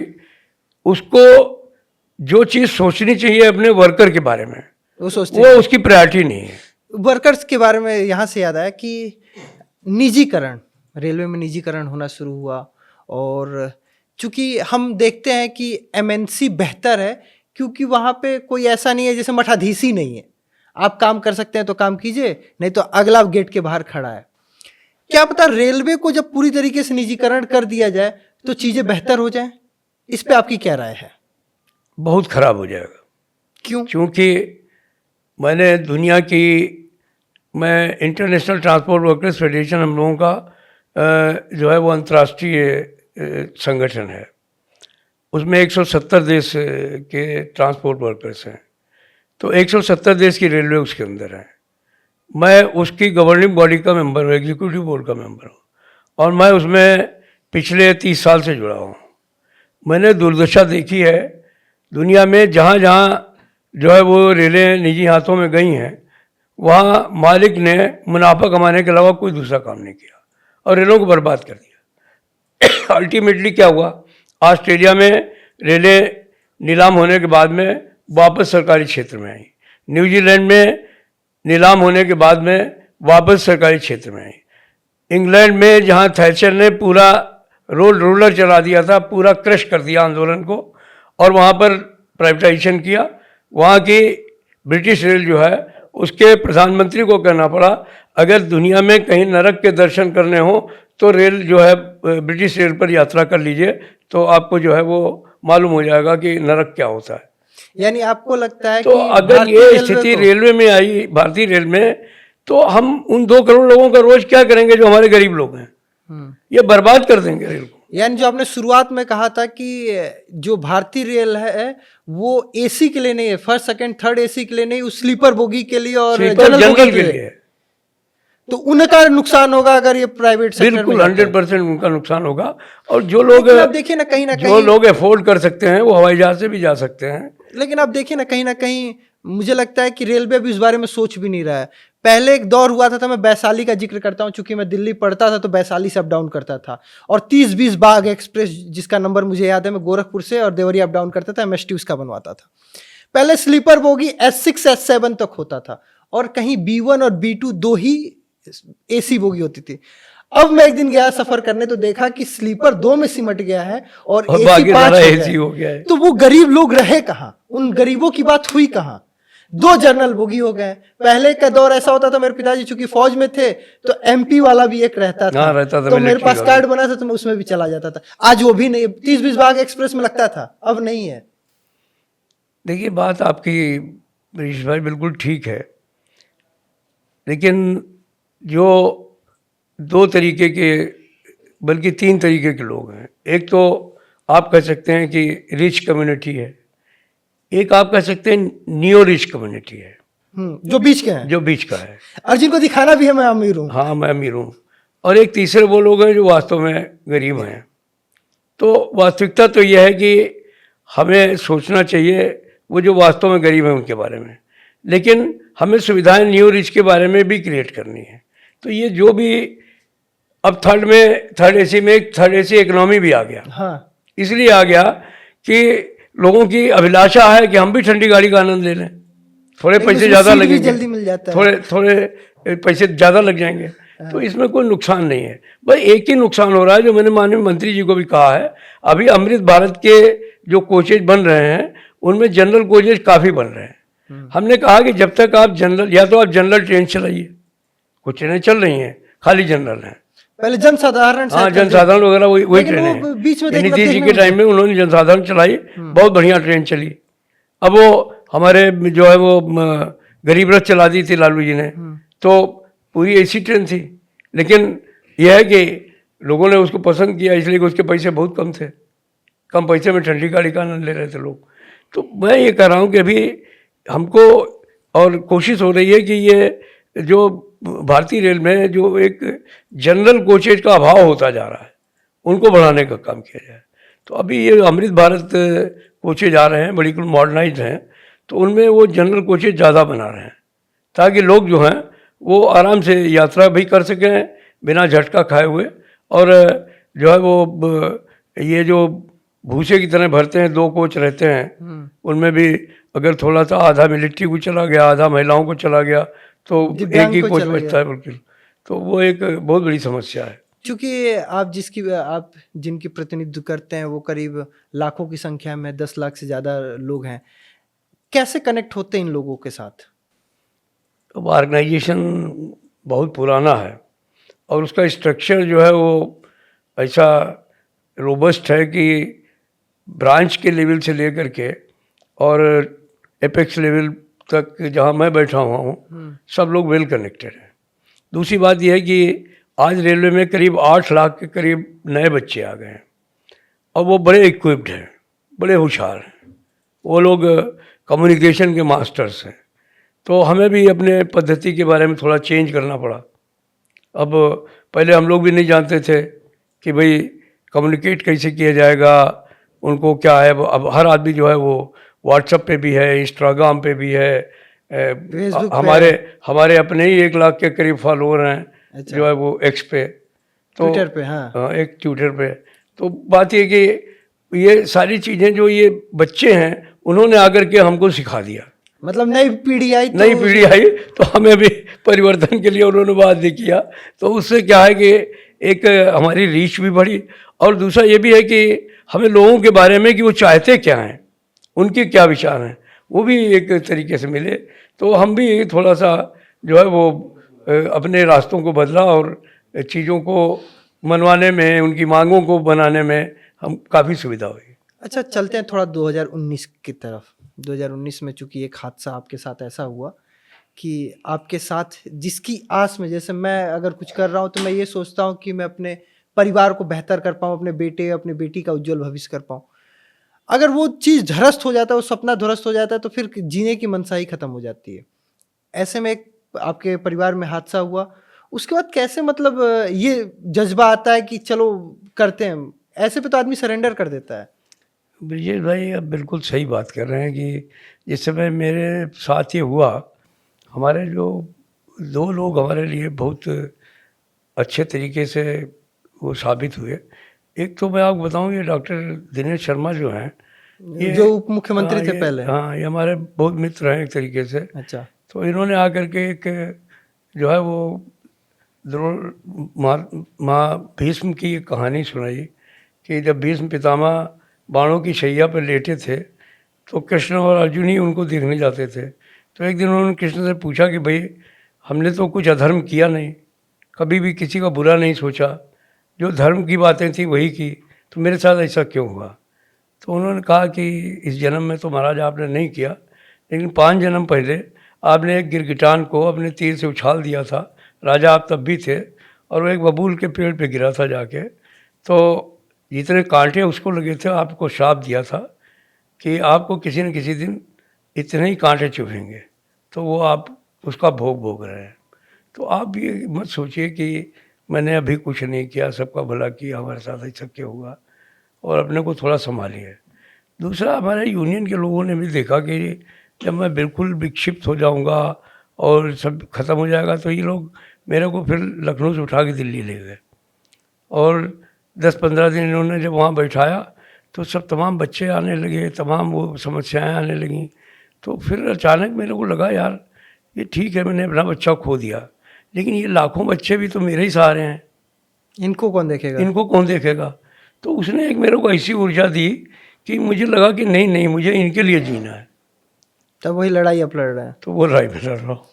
उसको जो चीज़ सोचनी चाहिए अपने वर्कर के बारे में वो उसकी प्रायोरिटी नहीं है। वर्कर्स के बारे में यहाँ से याद आया कि निजीकरण, रेलवे में निजीकरण होना शुरू हुआ, और चूंकि हम देखते हैं कि एमएनसी बेहतर है क्योंकि वहाँ पे कोई ऐसा नहीं है जैसे मठाधीशी नहीं है, आप काम कर सकते हैं तो काम कीजिए, नहीं तो अगला गेट के बाहर खड़ा है। क्या पता रेलवे को जब पूरी तरीके से निजीकरण कर दिया जाए तो चीजें बेहतर हो जाएं? इस पे आपकी क्या राय है? बहुत खराब हो जाएगा। क्यों? क्योंकि मैंने दुनिया की, मैं इंटरनेशनल ट्रांसपोर्ट वर्कर्स फेडरेशन हम लोगों का जो है वो अंतर्राष्ट्रीय संगठन है, उसमें 170 देश के ट्रांसपोर्ट वर्कर्स हैं, तो 170 देश की रेलवे उसके अंदर है। मैं उसकी गवर्निंग बॉडी का मेंबर हूँ, एग्जीक्यूटिव बोर्ड का मेंबर हूँ, और मैं उसमें पिछले 30 साल से जुड़ा हूँ। मैंने दुर्दशा देखी है दुनिया में, जहाँ जहाँ जो है वो रेलें निजी हाथों में गई हैं, वहाँ मालिक ने मुनाफा कमाने के अलावा कोई दूसरा काम नहीं किया और रेलों को बर्बाद कर दिया। अल्टीमेटली क्या हुआ, ऑस्ट्रेलिया में रेलें नीलाम होने के बाद में वापस सरकारी क्षेत्र में आई, न्यूजीलैंड में नीलाम होने के बाद में वापस सरकारी क्षेत्र में आई, इंग्लैंड में जहाँ थैचर ने पूरा रोलर चला दिया था, पूरा क्रश कर दिया आंदोलन को और वहाँ पर प्राइवेटाइजेशन किया, वहाँ की ब्रिटिश रेल जो है उसके प्रधानमंत्री को कहना पड़ा अगर दुनिया में कहीं नरक के दर्शन करने हो तो रेल जो है ब्रिटिश रेल पर यात्रा कर लीजिए, तो आपको जो है वो मालूम हो जाएगा कि नरक क्या होता है। यानी आपको लगता है तो कि अगर ये स्थिति रेलवे में आई, भारतीय रेल में, तो हम उन 2 करोड़ लोगों का रोज क्या करेंगे जो हमारे गरीब लोग हैं? ये बर्बाद कर देंगे रेल को। यानी जो आपने शुरुआत में कहा था कि जो भारतीय रेल है वो एसी के लिए नहीं है, फर्स्ट सेकंड थर्ड एसी के लिए नहीं, उस स्लीपर बोगी के लिए और जनरल बोगी के लिए, तो उनका नुकसान होगा अगर ये प्राइवेट सेक्टर में। बिल्कुल 100% उनका नुकसान होगा। और जो लोग देखिए ना कहीं जो लोग अफोर्ड कर सकते हैं वो हवाई जहाज से भी जा सकते हैं। लेकिन आप देखिए ना कहीं मुझे लगता है कि रेलवे भी इस बारे में सोच भी नहीं रहा है। पहले एक दौर हुआ था, मैं वैशाली का जिक्र करता हूं, चूंकि मैं दिल्ली पढ़ता था तो वैशाली से अप डाउन करता था, और 30-20 बाग एक्सप्रेस जिसका नंबर मुझे याद है, मैं गोरखपुर से और देवरिया अप डाउन करता था, एमएसटी उसका बनवाता था। पहले स्लीपर बोगी S6 S7 तक होता था और कहीं B1 और B2 2 ही एसी बोगी होती थी। अब मैं एक दिन गया सफर करने तो देखा कि स्लीपर 2 में सिमट गया है और एसी 5 हो गया है। तो वो गरीब लोग रहे कहाँ? उन गरीबों की बात हुई कहाँ? 2 जनरल बोगी हो गए। पहले का दौर ऐसा होता था, मेरे पिताजी चूंकि फौज में थे तो MP वाला भी एक रहता था, तो मेरे पास कार्ड बना था तो मैं उसमें भी चला जाता था। आज वो भी नहीं, 30-20 बाग एक्सप्रेस में लगता था, अब नहीं है। देखिए बात आपकी मनीष भाई बिल्कुल ठीक है, लेकिन जो 2 तरीके के बल्कि 3 तरीके के लोग हैं। एक तो आप कह सकते हैं कि रिच कम्युनिटी है, एक आप कह सकते हैं नियो रिच कम्युनिटी है, जो बीच के हैं, जो बीच का है, और जिनको दिखाना भी है मैं अमीर हूँ। हाँ मैं अमीर हूँ। और एक तीसरे वो लोग हैं जो वास्तव में गरीब हैं। तो वास्तविकता तो यह है कि हमें सोचना चाहिए वो जो वास्तव में गरीब हैं उनके बारे में, लेकिन हमें सुविधाएं न्यू रिच के बारे में भी क्रिएट करनी है। तो ये जो भी अब थर्ड एसी में एक थर्ड एसी इकोनॉमी भी आ गया। हाँ, इसलिए आ गया कि लोगों की अभिलाषा है कि हम भी ठंडी गाड़ी का आनंद ले लें, थोड़े लेकिन पैसे उसमें ज़्यादा सीट भी लगेंगे, जल्दी मिल जाता है। थोड़े पैसे ज़्यादा लग जाएंगे, तो इसमें कोई नुकसान नहीं है। बस एक ही नुकसान हो रहा है जो मैंने माननीय मंत्री जी को भी कहा है, अभी अमृत भारत के जो कोचेज बन रहे हैं उनमें जनरल कोचेज काफ़ी बन रहे हैं। हमने कहा कि जब तक आप जनरल, या तो आप जनरल ट्रेन चलाइए, कुछ ट्रेनें चल रही हैं खाली जनरल हैं, पहले जनसाधारण हाँ शायद करते जनसाधारण वगैरह वही लेकिन ट्रेनें वो हैं। बीच में ये देखना नीतीश जी देखने के में टाइम में उन्होंने जनसाधारण चलाई, बहुत बढ़िया ट्रेन चली। अब वो हमारे जो है वो गरीब रथ चला दी थी लालू जी ने, तो पूरी एसी ट्रेन थी, लेकिन यह है कि लोगों ने उसको पसंद किया इसलिए कि उसके पैसे बहुत कम थे, कम पैसे में ठंडी गाड़ी का आनंद ले रहे थे लोग। तो मैं ये कह रहा हूँ कि अभी हमको और कोशिश हो रही है कि ये जो भारतीय रेल में जो एक जनरल कोचेज का अभाव होता जा रहा है उनको बढ़ाने का काम किया जाए। तो अभी ये अमृत भारत कोचेज आ रहे हैं, बिल्कुल मॉडर्नाइज्ड हैं, तो उनमें वो जनरल कोचेज ज़्यादा बना रहे हैं ताकि लोग जो हैं वो आराम से यात्रा भी कर सकें बिना झटका खाए हुए। और जो है वो ये जो भूसे की तरह भरते हैं, 2 कोच रहते हैं, उनमें भी अगर थोड़ा सा आधा मिलिट्री को चला गया, आधा महिलाओं को चला गया, तो एक दिव्यांग ही को कोच चला बचता है बिल्कुल। तो वो एक बहुत बड़ी समस्या है। क्योंकि आप जिनकी प्रतिनिधित्व करते हैं वो करीब लाखों की संख्या में, 10 लाख से ज़्यादा लोग हैं, कैसे कनेक्ट होते हैं इन लोगों के साथ? अब ऑर्गेनाइजेशन बहुत पुराना है और उसका स्ट्रक्चर जो है वो ऐसा रोबस्ट है कि ब्रांच के लेवल से लेकर के और एपेक्स लेवल तक जहाँ मैं बैठा हुआ हूँ सब लोग वेल कनेक्टेड हैं। दूसरी बात यह है कि आज रेलवे में करीब 8 लाख के करीब नए बच्चे आ गए हैं और वो बड़े इक्विप्ड हैं, बड़े होशियार हैं, वो लोग कम्युनिकेशन के मास्टर्स हैं। तो हमें भी अपने पद्धति के बारे में थोड़ा चेंज करना पड़ा। अब पहले हम लोग भी नहीं जानते थे कि भाई कम्युनिकेट कैसे किया जाएगा, उनको क्या है। अब हर आदमी जो है वो व्हाट्सएप पे भी है, इंस्टाग्राम पे भी है, फेसबुक हमारे अपने ही 1 लाख के करीब फॉलोअर हैं। अच्छा। जो है वो एक्स पे, तो ट्विटर पे, हाँ। एक ट्विटर पे। तो बात ये कि ये सारी चीज़ें जो ये बच्चे हैं उन्होंने आकर के हमको सिखा दिया। मतलब नई पीढ़ी आई नई पीढ़ी आई तो हमें भी परिवर्तन के लिए उन्होंने बात नहीं किया। तो उससे क्या है कि एक हमारी रीच भी बढ़ी और दूसरा ये भी है कि हमें लोगों के बारे में कि वो चाहते क्या हैं, उनके क्या विचार हैं, वो भी एक तरीके से मिले। तो हम भी थोड़ा सा जो है वो अपने रास्तों को बदला और चीज़ों को मनवाने में, उनकी मांगों को बनाने में हम काफ़ी सुविधा हुई। अच्छा, चलते हैं थोड़ा 2019 की तरफ। 2019 में चूंकि एक हादसा आपके साथ ऐसा हुआ कि आपके साथ जिसकी आस में, जैसे मैं अगर कुछ कर रहा हूँ तो मैं ये सोचता हूँ कि मैं अपने परिवार को बेहतर कर पाऊँ, अपने बेटे अपने बेटी का उज्जवल भविष्य कर पाऊँ। अगर वो चीज़ ध्वस्त हो जाता है, वो सपना ध्वस्त हो जाता है, तो फिर जीने की मनसा ही खत्म हो जाती है। ऐसे में एक आपके परिवार में हादसा हुआ, उसके बाद कैसे मतलब ये जज्बा आता है कि चलो करते हैं? ऐसे पे तो आदमी सरेंडर कर देता है। ब्रिजेश भाई अब बिल्कुल सही बात कर रहे हैं कि जिस समय मेरे साथ ये हुआ, हमारे जो 2 लोग हमारे लिए बहुत अच्छे तरीके से वो साबित हुए। एक तो मैं आपको बताऊं, ये डॉक्टर दिनेश शर्मा जो हैं, ये जो उप मुख्यमंत्री थे पहले। हाँ, ये हमारे बहुत मित्र हैं एक तरीके से। अच्छा। तो इन्होंने आकर के एक जो है वो माँ भीष्म की एक कहानी सुनाई कि जब भीष्म पितामह बाणों की शैया पर लेटे थे तो कृष्ण और अर्जुन ही उनको देखने जाते थे। तो एक दिन उन्होंने कृष्ण से पूछा कि भाई हमने तो कुछ अधर्म किया नहीं, कभी भी किसी का बुरा नहीं सोचा, जो धर्म की बातें थी वही की, तो मेरे साथ ऐसा क्यों हुआ? तो उन्होंने कहा कि इस जन्म में तो महाराज आपने नहीं किया, लेकिन 5 जन्म पहले आपने एक गिरगिटान को अपने तीर से उछाल दिया था, राजा आप तब भी थे, और वो एक बबूल के पेड़ पे गिरा था जाके, तो जितने कांटे उसको लगे थे आपको श्राप दिया था कि आपको किसी न किसी दिन इतने ही कांटे चुभेंगे, तो वो आप उसका भोग भोग रहे हैं। तो आप ये मत सोचिए कि मैंने अभी कुछ नहीं किया, सबका भला किया, हमारे साथ ऐसा क्यों हुआ, और अपने को थोड़ा संभालिए। दूसरा हमारे यूनियन के लोगों ने भी देखा कि जब मैं बिल्कुल विक्षिप्त हो जाऊंगा और सब खत्म हो जाएगा तो ये लोग मेरे को फिर लखनऊ से उठा के दिल्ली ले गए और 10-15 दिन इन्होंने जब वहाँ बैठाया तो सब तमाम बच्चे आने लगे, तमाम वो समस्याएं आने लगीं। तो फिर अचानक मेरे को लगा यार ये ठीक है, मैंने अपना बच्चा खो दिया, लेकिन ये लाखों बच्चे भी तो मेरे ही सहारे हैं, इनको कौन देखेगा? इनको कौन देखेगा। तो उसने एक मेरे को ऐसी ऊर्जा दी कि मुझे लगा कि नहीं नहीं, मुझे इनके लिए जीना है। तब वही लड़ाई आप लड़ रहे हैं। तो वो लड़ाई में लड़ रहा हूँ।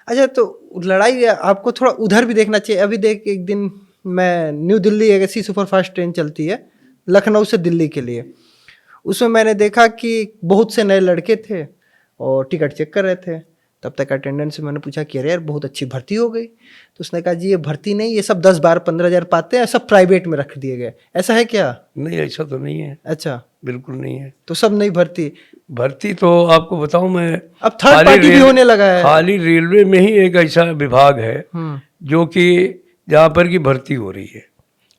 अच्छा, तो लड़ाई आपको थोड़ा उधर भी देखना चाहिए। अभी देख, एक दिन मैं न्यू दिल्ली एक ऐसी सुपरफास्ट ट्रेन चलती है लखनऊ से दिल्ली के लिए, उसमें मैंने देखा कि बहुत से नए लड़के थे और टिकट चेक कर रहे थे। तब तक अटेंडेंट से मैंने पूछा कि अरे यार बहुत अच्छी भर्ती हो गई। तो उसने कहा जी ये भर्ती नहीं, ये सब 10-12-15 हज़ार पाते हैं, सब प्राइवेट में रख दिए गए। ऐसा है क्या? नहीं, ऐसा तो नहीं है। अच्छा, बिल्कुल नहीं है। तो सब नहीं भर्ती तो आपको बताऊं मैं, अब थर्ड पार्टी भी होने लगा है। खाली रेलवे में ही एक ऐसा विभाग है जो कि जहाँ पर की भर्ती हो रही है।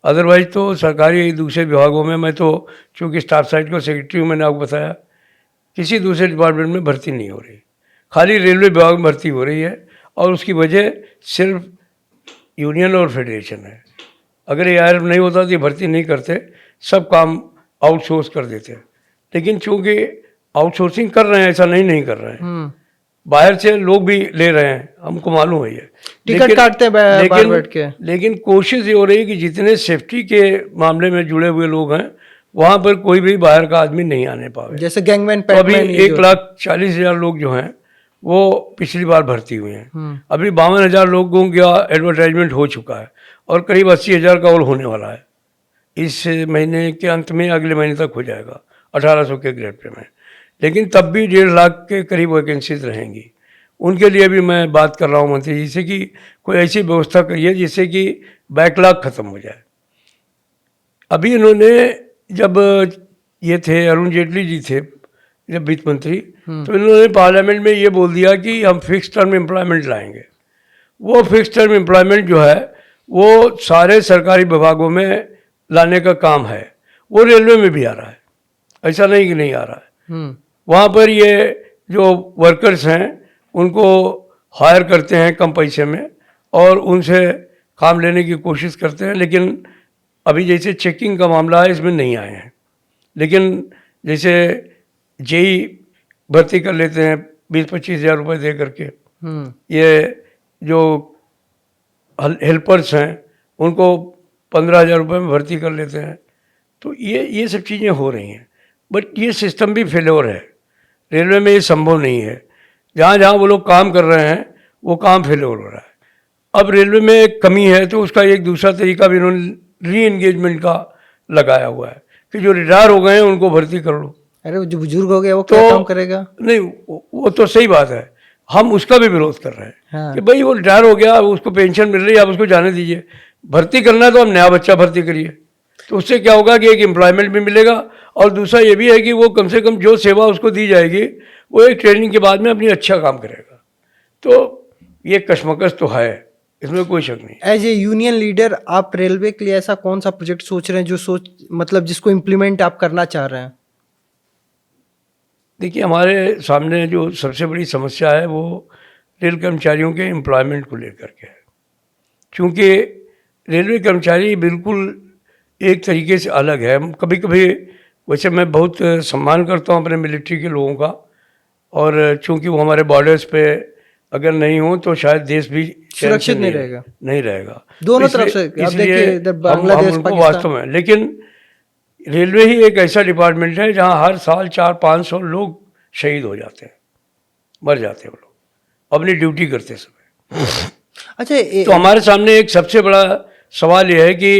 अदरवाइज तो सरकारी दूसरे विभागों में, मैं तो चूँकि स्टाफ साइड का सेक्रेटरी हूँ, मैंने आपको बताया, किसी दूसरे डिपार्टमेंट में भर्ती नहीं हो रही, खाली रेलवे विभाग में भर्ती हो रही है। और उसकी वजह सिर्फ यूनियन और फेडरेशन है। अगर ये ARF नहीं होता तो ये भर्ती नहीं करते, सब काम आउटसोर्स कर देते। लेकिन चूँकि आउटसोर्सिंग कर रहे हैं, ऐसा नहीं कर रहे हैं, बाहर से लोग भी ले रहे हैं, हमको मालूम है ये, टिकट काटते हैं बाहर बैठ के। लेकिन कोशिश ये हो रही है कि जितने सेफ्टी के मामले में जुड़े हुए लोग हैं वहाँ पर कोई भी बाहर का आदमी नहीं आने पावे। जैसे गैंगमैन, तो अभी 1,40,000 लोग जो हैं वो पिछली बार भर्ती हुए हैं। अभी 52,000 लोगों का एडवर्टाइजमेंट हो चुका है और करीब 80,000 का और होने वाला है। इस महीने के अंत में, अगले महीने तक हो जाएगा 1,800 के ग्रेड पे में। लेकिन तब भी 1.5 लाख के करीब वैकेंसीज रहेंगी। उनके लिए भी मैं बात कर रहा हूँ मंत्री जी से कि कोई ऐसी व्यवस्था करिए जिससे कि बैकलॉग खत्म हो जाए। अभी इन्होंने, जब ये थे अरुण जेटली जी थे जब वित्त मंत्री, तो इन्होंने पार्लियामेंट में ये बोल दिया कि हम फिक्स टर्म एम्प्लॉयमेंट लाएंगे। वो फिक्स टर्म एम्प्लॉयमेंट जो है वो सारे सरकारी विभागों में लाने का काम है। वो रेलवे में भी आ रहा है, ऐसा नहीं कि नहीं आ रहा है। वहाँ पर ये जो वर्कर्स हैं उनको हायर करते हैं कम पैसे में और उनसे काम लेने की कोशिश करते हैं। लेकिन अभी जैसे चेकिंग का मामला है, इसमें नहीं आए हैं। लेकिन जैसे जेई भर्ती कर लेते हैं 20-25 हज़ार रुपये दे करके, ये जो हेल्पर्स हैं उनको 15,000 रुपये में भर्ती कर लेते हैं। तो ये सब चीज़ें हो रही हैं, बट ये सिस्टम भी फेल्योर है। रेलवे में ये संभव नहीं है। जहाँ जहाँ वो लोग काम कर रहे हैं वो काम फेल्योर हो रहा है। अब रेलवे में एक कमी है तो उसका एक दूसरा तरीका भी इन्होंने री एंगेजमेंट का लगाया हुआ है कि जो रिटायर हो गए हैं उनको भर्ती कर लो। अरे वो जो बुजुर्ग हो गया वो क्या काम करेगा? नहीं, वो तो सही बात है, हम उसका भी विरोध कर रहे हैं। हाँ। कि भाई वो रिटायर हो गया, उसको पेंशन मिल रही है, आप उसको जाने दीजिए। भर्ती करना है तो हम नया बच्चा भर्ती करिए, तो उससे क्या होगा कि एक एम्प्लॉयमेंट भी मिलेगा और दूसरा ये भी है कि वो कम से कम जो सेवा उसको दी जाएगी वो एक ट्रेनिंग के बाद में अपनी अच्छा काम करेगा। तो ये कशमकश तो है, इसमें कोई शक नहीं। एज ए यूनियन लीडर आप रेलवे के लिए ऐसा कौन सा प्रोजेक्ट सोच रहे हैं जो मतलब जिसको इम्प्लीमेंट आप करना चाह रहे हैं? देखिए, हमारे सामने जो सबसे बड़ी समस्या है वो रेल कर्मचारियों के एम्प्लॉयमेंट को लेकर के है। क्योंकि रेलवे कर्मचारी बिल्कुल एक तरीके से अलग है। कभी कभी वैसे मैं बहुत सम्मान करता हूँ अपने मिलिट्री के लोगों का, और चूंकि वो हमारे बॉर्डर्स पे अगर नहीं हो तो शायद देश भी सुरक्षित नहीं रहेगा दोनों तरफ से। आप देखिए बांग्लादेश, वास्तव में। लेकिन रेलवे ही एक ऐसा डिपार्टमेंट है जहाँ हर साल 400-500 लोग शहीद हो जाते हैं, मर जाते हैं वो लोग अपनी ड्यूटी करते समय। अच्छा, तो हमारे सामने एक सबसे बड़ा सवाल ये है कि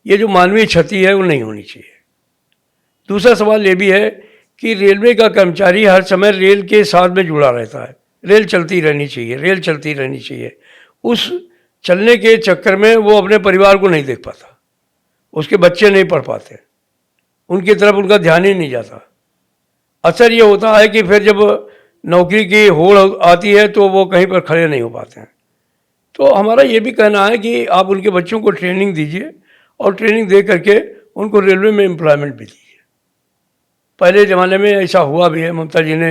ये जो मानवीय क्षति है वो नहीं होनी चाहिए। दूसरा सवाल ये भी है कि रेलवे का कर्मचारी हर समय रेल के साथ में जुड़ा रहता है। रेल चलती रहनी चाहिए, रेल चलती रहनी चाहिए। उस चलने के चक्कर में वो अपने परिवार को नहीं देख पाता, उसके बच्चे नहीं पढ़ पाते, उनकी तरफ उनका ध्यान ही नहीं जाता। असर ये होता है कि फिर जब नौकरी की होड़ आती है तो वो कहीं पर खड़े नहीं हो पाते हैं। तो हमारा ये भी कहना है कि आप उनके बच्चों को ट्रेनिंग दीजिए और ट्रेनिंग दे करके उनको रेलवे में एम्प्लॉयमेंट भी दीजिए। पहले ज़माने में ऐसा हुआ भी है, ममता जी ने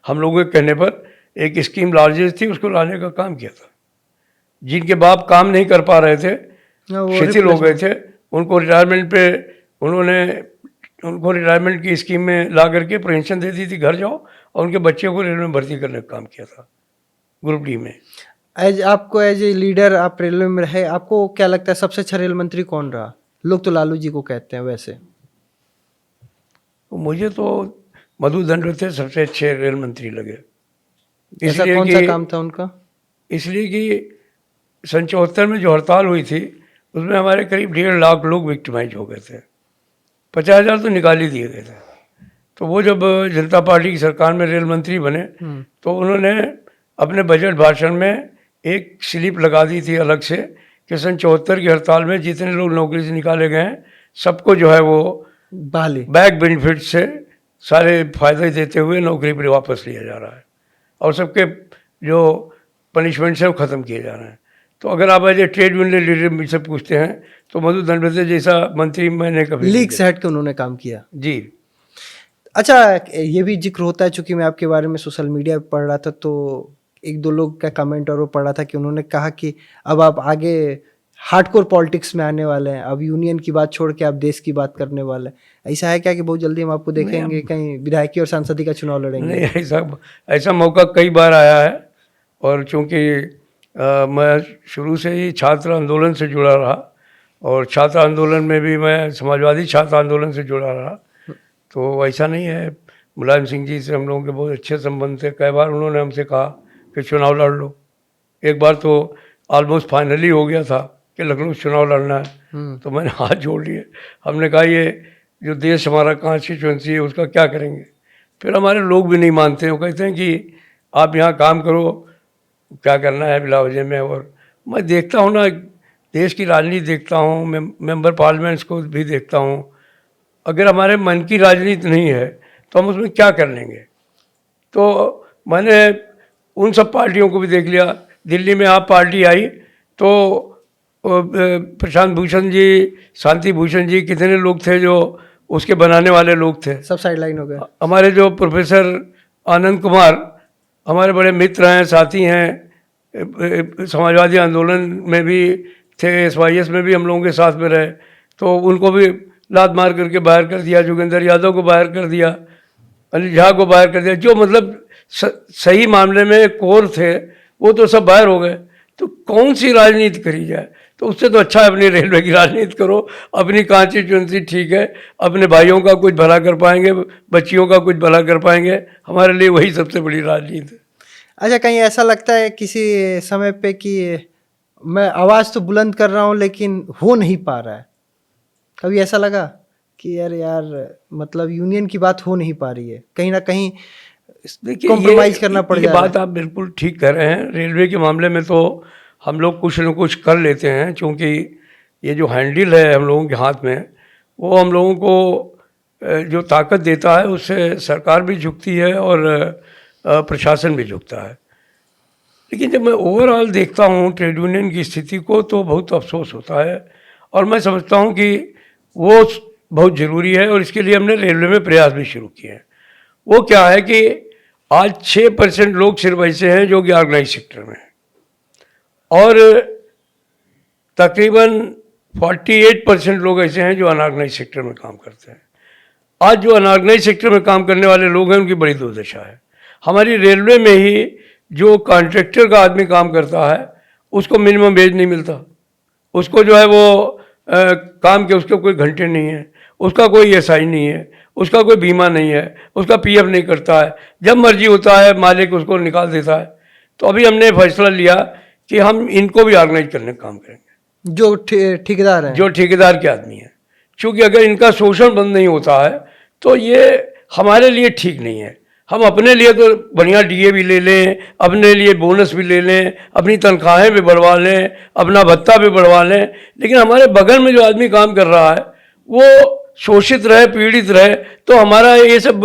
हम लोगों के कहने पर एक स्कीम लार्जेस्ट थी, उसको लाने का काम किया था। जिनके बाप काम नहीं कर पा रहे थे, वो शिथिल हो गए थे, उनको रिटायरमेंट पे उनको रिटायरमेंट की स्कीम में ला करके पेंशन दे दी थी, घर जाओ, और उनके बच्चे को रेलवे में भर्ती करने का काम किया था ग्रुप डी में। एज ए लीडर आप रेलवे में रहे, आपको क्या लगता है सबसे अच्छा रेल मंत्री कौन रहा? लोग तो लालू जी को कहते हैं वैसे। तो मुझे तो मधु दंडवते सबसे अच्छे रेल मंत्री लगे। ऐसा कौन सा काम था उनका? इसलिए कि सन 74 में जो हड़ताल हुई थी उसमें हमारे करीब 1.5 लाख लोग विक्टिमाइज हो गए थे, 50,000 तो निकाल ही दिए गए थे। तो वो जब जनता पार्टी की सरकार में रेल मंत्री बने तो उन्होंने अपने बजट भाषण में एक स्लिप लगा दी थी अलग से कि सन 74 की हड़ताल में जितने लोग नौकरी से निकाले गए हैं सबको जो है वो बहाली बैक बेनिफिट से सारे फायदे देते हुए नौकरी पर वापस लिया जा रहा है, और सबके जो पनिशमेंट है वो ख़त्म किए जा रहे हैं। तो अगर आप as a trade union leader से पूछते हैं तो मधु दंडवते जैसा मंत्री मैंने कभी लीग से हट के उन्होंने काम किया जी। अच्छा, ये भी जिक्र होता है, चूंकि मैं आपके बारे में सोशल मीडिया पे पढ़ रहा था तो एक दो लोग का कमेंट और वो पढ़ा था कि उन्होंने कहा कि अब आप आगे हार्डकोर पॉलिटिक्स में आने वाले हैं, अब यूनियन की बात छोड़ के आप देश की बात करने वाले हैं। ऐसा है क्या कि बहुत जल्दी हम आपको देखेंगे कहीं विधायकी और सांसदी का चुनाव लड़ेंगे? नहीं, ऐसा मौका कई बार आया है, और चूँकि मैं शुरू से ही छात्र आंदोलन से जुड़ा रहा, और छात्र आंदोलन में भी मैं समाजवादी छात्र आंदोलन से जुड़ा रहा, तो ऐसा नहीं है। मुलायम सिंह जी से हम लोगों के बहुत अच्छे संबंध थे, कई बार उन्होंने हमसे कहा कि चुनाव लड़ लो। एक बार तो ऑलमोस्ट फाइनली हो गया था कि लखनऊ चुनाव लड़ना है, तो मैंने हाथ जोड़ लिए। हमने कहा ये जो देश हमारा कॉन्स्टिट्यूंसी है उसका क्या करेंगे? फिर हमारे लोग भी नहीं मानते, वो कहते हैं कि आप यहाँ काम करो, क्या करना है बिलावजे में। और मैं देखता हूँ ना, देश की राजनीति देखता हूँ, मेंबर पार्लियामेंट्स को भी देखता हूँ। अगर हमारे मन की राजनीति नहीं है तो हम उसमें क्या कर लेंगे? तो मैंने उन सब पार्टियों को भी देख लिया। दिल्ली में आप पार्टी आई तो प्रशांत भूषण जी, शांति भूषण जी, कितने लोग थे जो उसके बनाने वाले लोग थे, सब साइडलाइन हो गए। हमारे जो प्रोफेसर आनंद कुमार हमारे बड़े मित्र हैं, साथी हैं, समाजवादी आंदोलन में भी थे, SYS में भी हम लोगों के साथ में रहे, तो उनको भी लात मार करके बाहर कर दिया, जोगेंद्र यादव को बाहर कर दिया, अनिल झा को बाहर कर दिया। जो मतलब सही मामले में कोर थे वो तो सब बाहर हो गए। तो कौन सी राजनीति करी जाए? तो उससे तो अच्छा है अपनी रेलवे की राजनीति करो, अपनी कॉन्स्टिट्यूंसी ठीक है, अपने भाइयों का कुछ भला कर पाएंगे, बच्चियों का कुछ भला कर पाएंगे, हमारे लिए वही सबसे बड़ी राजनीति है। अच्छा, कहीं ऐसा लगता है किसी समय पे कि मैं आवाज़ तो बुलंद कर रहा हूँ लेकिन हो नहीं पा रहा है? कभी ऐसा लगा कि यार मतलब यूनियन की बात हो नहीं पा रही है, कहीं ना कहीं कॉम्प्रोमाइज़ करना पड़ ये बात आप बिल्कुल ठीक कह रहे हैं। रेलवे के मामले में तो हम लोग कुछ न कुछ कर लेते हैं, क्योंकि ये जो हैंडल है हम लोगों के हाथ में, वो हम लोगों को जो ताकत देता है उससे सरकार भी झुकती है और प्रशासन भी झुकता है। लेकिन जब मैं ओवरऑल देखता हूँ ट्रेड यूनियन की स्थिति को तो बहुत अफसोस होता है, और मैं समझता हूँ कि वो बहुत ज़रूरी है, और इसके लिए हमने रेलवे में प्रयास भी शुरू किए हैं। वो क्या है कि आज 6% लोग सिर्फ ऐसे हैं जो कि ऑर्गेनाइज सेक्टर में हैं, और तकरीबन 48% लोग ऐसे हैं जो अनऑर्गेनाइज सेक्टर में काम करते हैं। आज जो अनऑर्गेनाइज सेक्टर में काम करने वाले लोग हैं उनकी बड़ी दुर्दशा है। हमारी रेलवे में ही जो कॉन्ट्रैक्टर का आदमी काम करता है उसको मिनिमम वेज नहीं मिलता, उसको जो है वो काम के उसके कोई घंटे नहीं है, उसका कोई SI नहीं है, उसका कोई बीमा नहीं है, उसका PF नहीं करता है, जब मर्जी होता है मालिक उसको निकाल देता है। तो अभी हमने फैसला लिया कि हम इनको भी ऑर्गेनाइज करने का काम करेंगे, जो ठेकेदार हैं, जो ठेकेदार के आदमी हैं। क्योंकि अगर इनका शोषण बंद नहीं होता है तो ये हमारे लिए ठीक नहीं है। हम अपने लिए तो बढ़िया DA भी ले लें, अपने लिए बोनस भी ले लें, अपनी तनख्वाहें भी बढ़वा लें, अपना भत्ता भी बढ़वा लें, लेकिन हमारे बगल में जो आदमी काम कर रहा है वो शोषित रहे, पीड़ित रहे, तो हमारा ये सब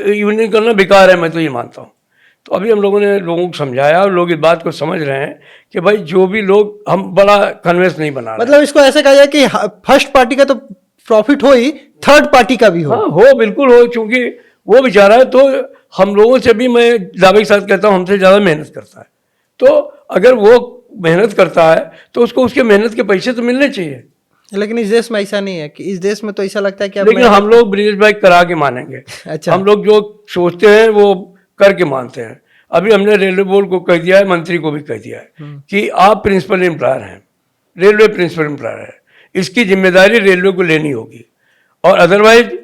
यूनियन करना बेकार है, मैं तो ये मानता हूँ। तो अभी हम लोगों ने लोगों को समझाया और लोग इस बात को समझ रहे हैं कि भाई जो भी लोग, हम बड़ा कन्वेंस नहीं बना रहे। मतलब इसको ऐसे कहा जाए कि फर्स्ट पार्टी का तो प्रॉफिट हो ही, थर्ड पार्टी का भी हो। हाँ हो, बिल्कुल हो, क्योंकि वो बेचारा है तो हम लोगों से भी, मैं दावे के साथ कहता हूँ, हमसे ज़्यादा मेहनत करता है। तो अगर वो मेहनत करता है तो उसको उसके मेहनत के पैसे तो मिलने चाहिए। लेकिन इस देश में ऐसा नहीं है कि इस देश में तो ऐसा लगता है कि अब लेकिन हम लोग ब्रिजेश भाई करा के मानेंगे। अच्छा। हम लोग जो सोचते हैं वो करके मानते हैं। अभी हमने रेलवे बोर्ड को कह दिया है, मंत्री को भी कह दिया है कि आप प्रिंसिपल एम्प्लॉयर हैं, रेलवे प्रिंसिपल एम्प्लॉयर है, इसकी जिम्मेदारी रेलवे को लेनी होगी। और अदरवाइज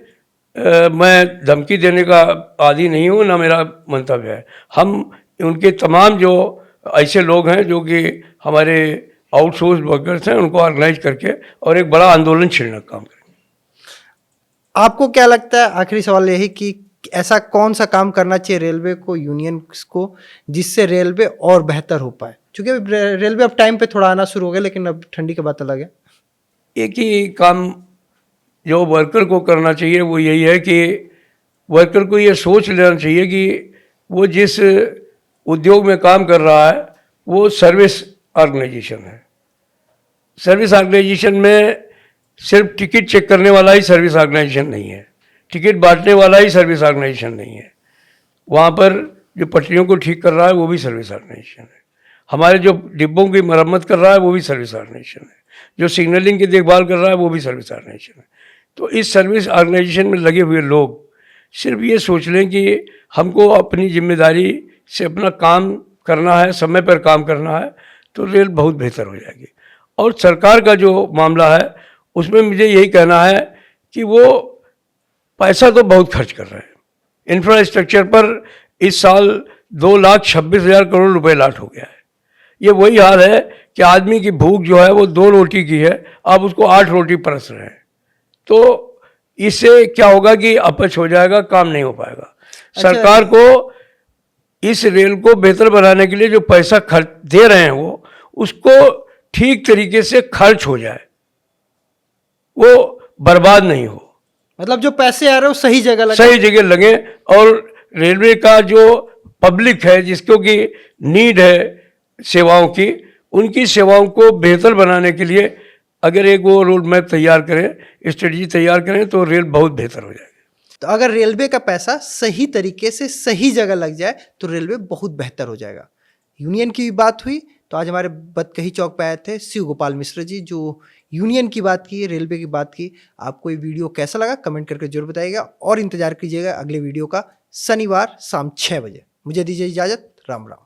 मैं धमकी देने का आदी नहीं हूँ, ना मेरा मंतव्य है। हम उनके तमाम जो ऐसे लोग हैं जो कि हमारे आउटसोर्स वर्कर्स हैं, उनको ऑर्गेनाइज करके और एक बड़ा आंदोलन छेड़ने का काम करेंगे। आपको क्या लगता है, आखिरी सवाल यही, कि ऐसा कौन सा काम करना चाहिए रेलवे को, यूनियंस को, जिससे रेलवे और बेहतर हो पाए? क्योंकि रेलवे अब टाइम पे थोड़ा आना शुरू हो गया, लेकिन अब ठंडी की बात अलग है। एक ही काम जो वर्कर को करना चाहिए वो यही है कि वर्कर को ये सोच लेना चाहिए कि वो जिस उद्योग में काम कर रहा है वो सर्विस ऑर्गेनाइजेशन है। सर्विस ऑर्गेनाइजेशन में सिर्फ टिकट चेक करने वाला ही सर्विस ऑर्गेनाइजेशन नहीं है, टिकट बांटने वाला ही सर्विस ऑर्गेनाइजेशन नहीं है। वहाँ पर जो पटरियों को ठीक कर रहा है वो भी सर्विस ऑर्गेनाइजेशन है। हमारे जो डिब्बों की मरम्मत कर रहा है वो भी सर्विस ऑर्गेनाइजेशन है। जो सिग्नलिंग की देखभाल कर रहा है वो भी सर्विस ऑर्गेनाइजेशन है। तो इस सर्विस ऑर्गेनाइजेशन में लगे हुए लोग सिर्फ ये सोच लें कि हमको अपनी जिम्मेदारी से अपना काम करना है, समय पर काम करना है, तो रेल बहुत बेहतर हो जाएगी। और सरकार का जो मामला है उसमें मुझे यही कहना है कि वो पैसा तो बहुत खर्च कर रहे हैं इंफ्रास्ट्रक्चर पर। इस साल 2,26,000 करोड़ रुपए लाट हो गया है। ये वही हाल है कि आदमी की भूख जो है वो 2 रोटी की है, अब उसको 8 रोटी परस रहे हैं। तो इससे क्या होगा कि अपच हो जाएगा, काम नहीं हो पाएगा। सरकार को इस रेल को बेहतर बनाने के लिए जो पैसा खर्च दे रहे हैं वो उसको ठीक तरीके से खर्च हो जाए, वो बर्बाद नहीं हो। मतलब जो पैसे आ रहे हैं वो सही जगह लगे, सही जगह लगे। और रेलवे का जो पब्लिक है जिसको की नीड है सेवाओं की, उनकी सेवाओं को बेहतर बनाने के लिए अगर एक वो रोड मैप तैयार करें, स्ट्रेटजी तैयार करें, तो रेल बहुत बेहतर हो जाएगी। तो अगर रेलवे का पैसा सही तरीके से सही जगह लग जाए तो रेलवे बहुत बेहतर हो जाएगा। यूनियन की भी बात हुई, तो आज हमारे बतकही चौक पे आए थे शिव गोपाल मिश्र जी, जो यूनियन की बात की, रेलवे की बात की। आपको ये वीडियो कैसा लगा कमेंट करके जरूर बताइएगा, और इंतजार कीजिएगा अगले वीडियो का शनिवार शाम 6 बजे। मुझे दीजिए इजाज़त, राम राम।